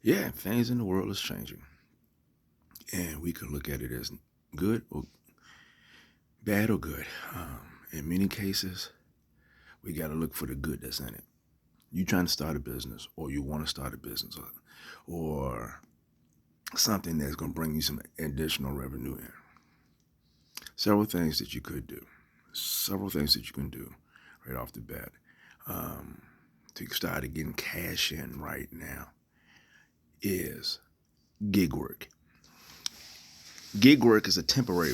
Yeah, things in the world is changing, and we can look at it as good or bad or good. In many cases, we got to look for the good that's in it. You trying to start a business, or you want to start a business, or something that's going to bring you some additional revenue in. Several things that you could do. Several things that you can do right off the bat um, to start getting cash in right now is gig work. Gig work is a temporary.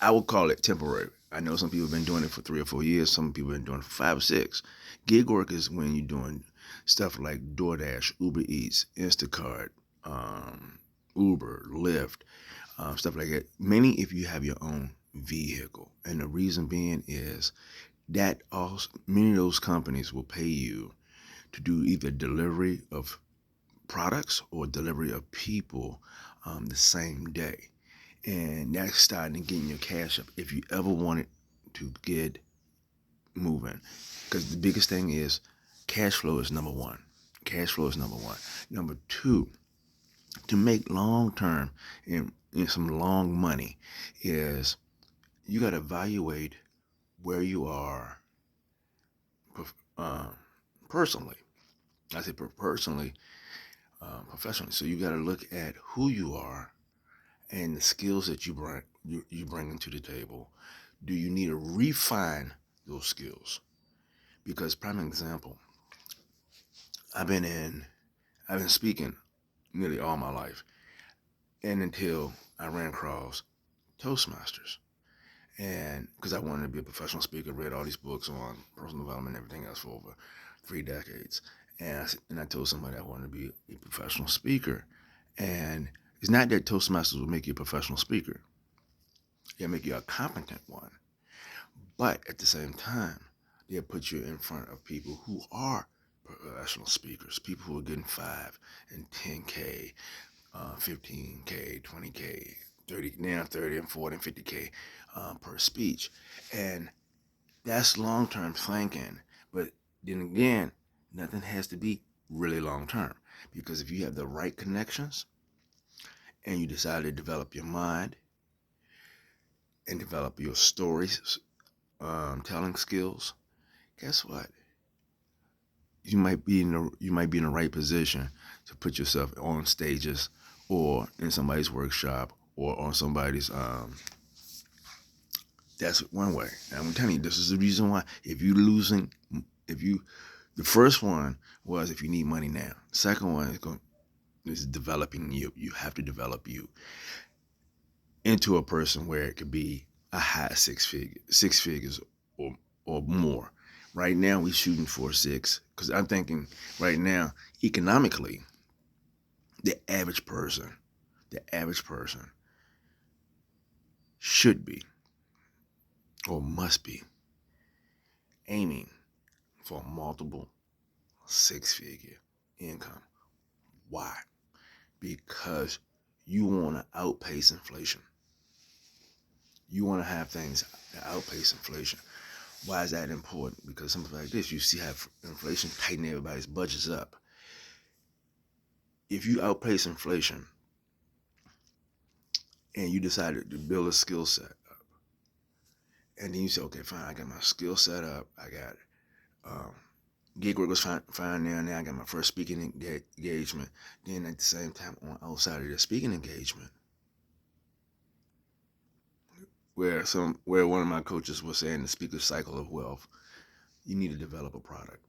I would call it temporary. I know some people have been doing it for 3 or 4 years. Some people have been doing it for 5 or 6. Gig work is when you're doing stuff like DoorDash, Uber Eats, Instacart, Uber, Lyft, stuff like that. Mainly if you have your own vehicle, and the reason being is that also many of those companies will pay you to do either delivery of products or delivery of people the same day. And that's starting to get your cash up if you ever wanted to get moving. Because the biggest thing is cash flow is number one. Cash flow is number one. Number two, to make long term and some long money is you got to evaluate where you are uh, personally. I say personally, professionally. So you got to look at who you are and the skills that you bring into the table. Do you need to refine those skills? Because prime example, I've been in I've been speaking nearly all my life, and until I ran across Toastmasters, and because I wanted to be a professional speaker, read all these books on personal development and everything else for over 3 decades, and I told somebody I wanted to be a professional speaker, and it's not that Toastmasters will make you a professional speaker; it'll make you a competent one. But at the same time, they'll put you in front of people who are professional speakers, people who are getting 5 and 10K, 15K, 20K, 30, now 30 and 40 and 50K per speech. And that's long term thinking. But then again, nothing has to be really long term. Because if you have the right connections and you decide to develop your mind and develop your stories, telling skills, guess what? You might be in the right position to put yourself on stages or in somebody's workshop or on somebody's that's one way. And I'm telling you, this is the reason why if you the first one was if you need money now. The second one is developing you. You have to develop you into a person where it could be a high six figures or more. Right now we shooting for 6 because I'm thinking right now economically the average person, the average person should be or must be aiming for multiple 6 figure income. Why? Because you want to outpace inflation. You want to have things that outpace inflation. Why is that important? Because something like this, you see how inflation tighten everybody's budgets up. If you outpace inflation and you decided to build a skill set up, and then you say, okay, fine, I got my skill set up, I got um, gig work was fine now. Now I got my first speaking engagement. Then at the same time, on outside of the speaking engagement, where one of my coaches was saying the speaker cycle of wealth, you need to develop a product,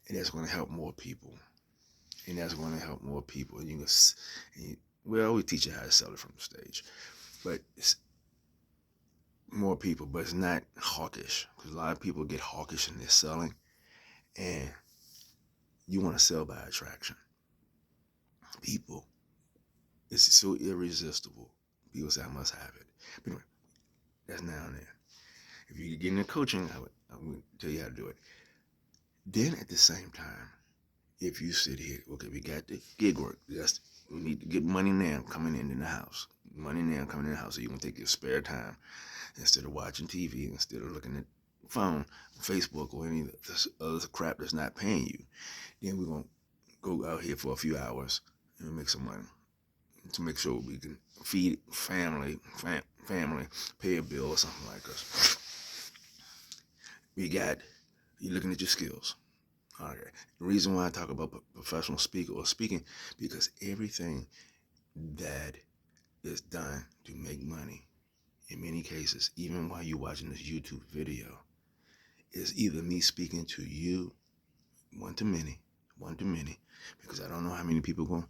and that's going to help more people, and that's going to help more people. And well, we teach you how to sell it from the stage, but it's more people, but it's not hawkish because a lot of people get hawkish in their selling, and you want to sell by attraction. People, it's so irresistible. People say I must have it. But anyway, that's now and then. If you get into coaching, I'm going to tell you how to do it. Then at the same time, if you sit here, okay, we got the gig work. We need to get money now coming in the house. Money now coming in the house so you can take your spare time instead of watching TV, instead of looking at phone, Facebook, or any of this other crap that's not paying you. Then we're going to go out here for a few hours and make some money to make sure we can feed family, pay a bill or something like us. You're looking at your skills. Okay. The reason why I talk about professional speaker or speaking, because everything that is done to make money, in many cases, even while you're watching this YouTube video, is either me speaking to you, one to many, because I don't know how many people going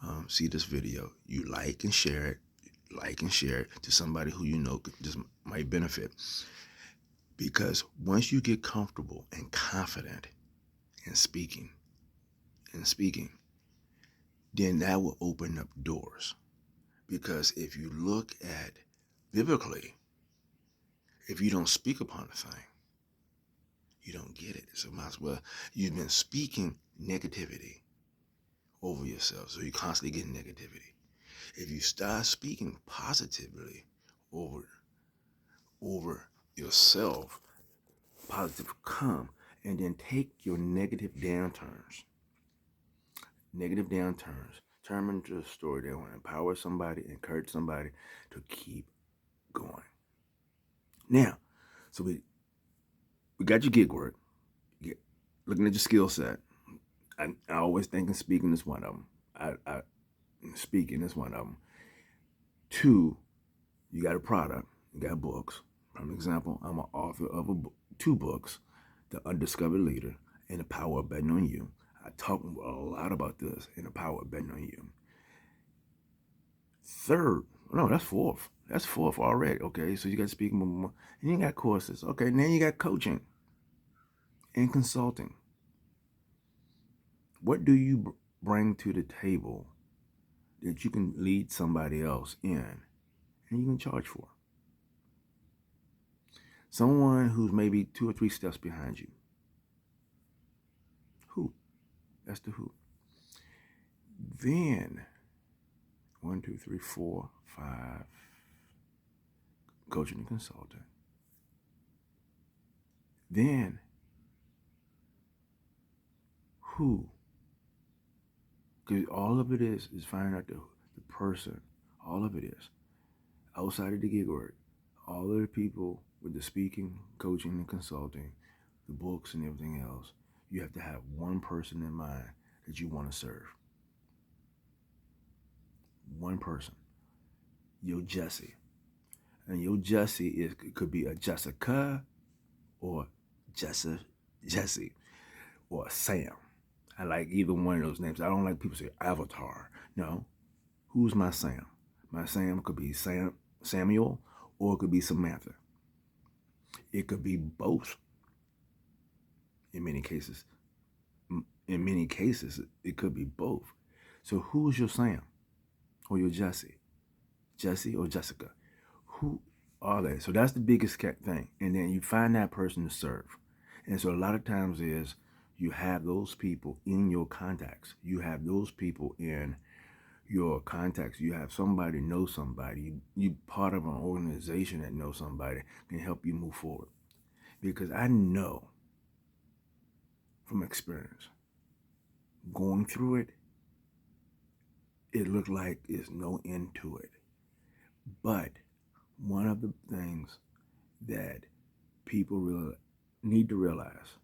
to see this video. You like and share it to somebody who you know just might benefit. Because once you get comfortable and confident in speaking, then that will open up doors. Because if you look at biblically, if you don't speak upon a thing, you don't get it. So might as well, you've been speaking negativity over yourself. So you're constantly getting negativity. If you start speaking positively over yourself, positive come, and then take your negative downturns, turn them into a story that will empower somebody, encourage somebody to keep going. Now, so we got your gig work, looking at your skill set. I always think speaking is one of them. Speaking is one of them. 2, you got a product, you got books. For example, I'm an author of 2 books, The Undiscovered Leader and The Power of Betting on You. I talk a lot about this in The Power of Betting on You. 3rd, no, that's 4th. That's 4th already. Okay, so you got speaking more, and you got courses. Okay, now you got coaching and consulting. What do you bring to the table that you can lead somebody else in and you can charge for? Someone who's maybe 2 or 3 steps behind you. Who? That's the who. Then 1, 2, 3, 4, 5, coaching and consulting. Then who? Because all of it is finding out the person. All of it is. Outside of the gig work, all of the people with the speaking, coaching, and consulting, the books and everything else, you have to have one person in mind that you want to serve. One person. Your Jesse. And your Jesse could be a Jessica or Jesse or Sam. I like either one of those names. I don't like people say Avatar. No. Who's my Sam? My Sam could be Samuel, or it could be Samantha. It could be both. In many cases, it could be both. So who's your Sam or your Jesse? Jesse or Jessica? Who are they? So that's the biggest thing. And then you find that person to serve. And so a lot of times is you have those people in your contacts. You have those people in your contacts. You have somebody know somebody. You part of an organization that knows somebody can help you move forward. Because I know from experience, going through it, it looked like there's no end to it. But one of the things that people really need to realize,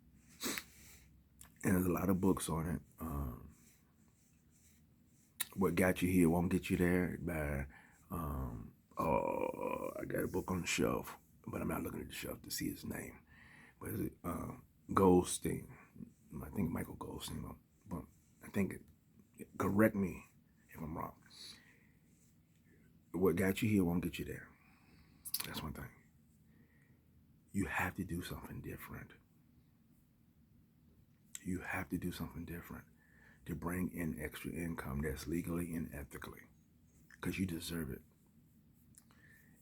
and there's a lot of books on it, What Got You Here Won't Get You There by, I got a book on the shelf, but I'm not looking at the shelf to see his name. But is it Goldstein? I think Michael Goldstein, but I think correct me if I'm wrong. What got you here won't get you there. That's one thing. You have to do something different. You have to do something different to bring in extra income that's legally and ethically, because you deserve it.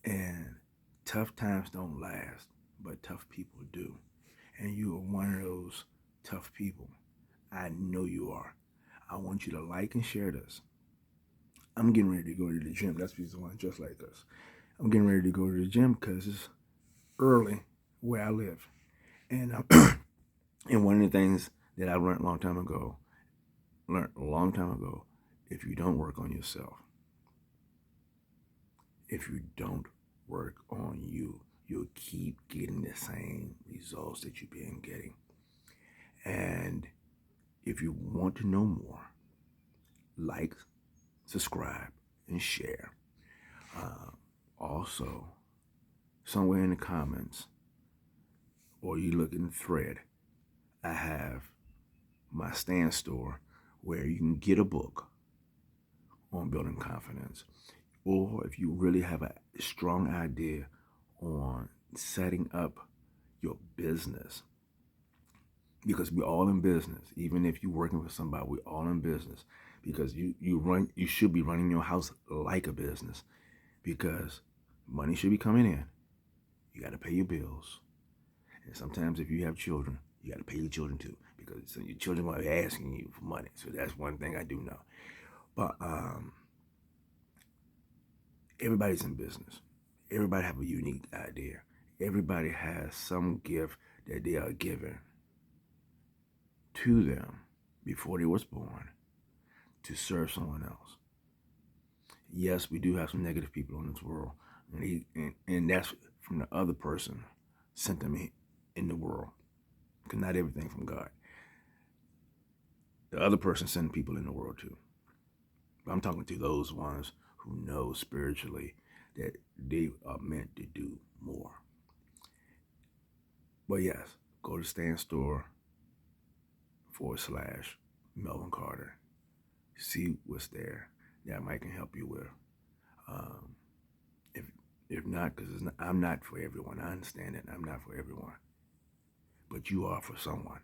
And tough times don't last, but tough people do. And you are one of those tough people. I know you are. I want you to like and share this. I'm getting ready to go to the gym. That's the reason why I dress like this. I'm getting ready to go to the gym because it's early where I live. And and one of the things that I learned a long time ago, learned a long time ago, if you don't work on yourself, if you don't work on you, you'll keep getting the same results that you've been getting. And if you want to know more, like, subscribe, and share. Also, somewhere in the comments, or you look in the thread, I have my stand.store where you can get a book on building confidence. Or if you really have a strong idea on setting up your business, because we're all in business. Even if you're working with somebody, we're all in business, because you should be running your house like a business, because money should be coming in. You got to pay your bills. And sometimes if you have children, you got to pay your children too, because your children will be asking you for money. So that's one thing I do know. But everybody's in business. Everybody have a unique idea. Everybody has some gift that they are given to them before they was born to serve someone else. Yes, we do have some negative people in this world, and that's from the other person sent them in the world, because not everything from God. The other person sent people in the world too. But I'm talking to those ones who know spiritually that they are meant to do more. But yes, go to stan.store /MelvinCarter. See what's there that Mike can help you with. If not, because I'm not for everyone. I understand that I'm not for everyone. But you are for someone.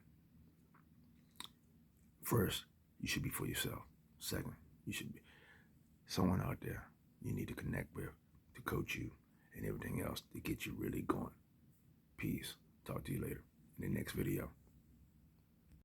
First, you should be for yourself. Second, you should be someone out there you need to connect with, to coach you, and everything else to get you really going. Peace. Talk to you later in the next video.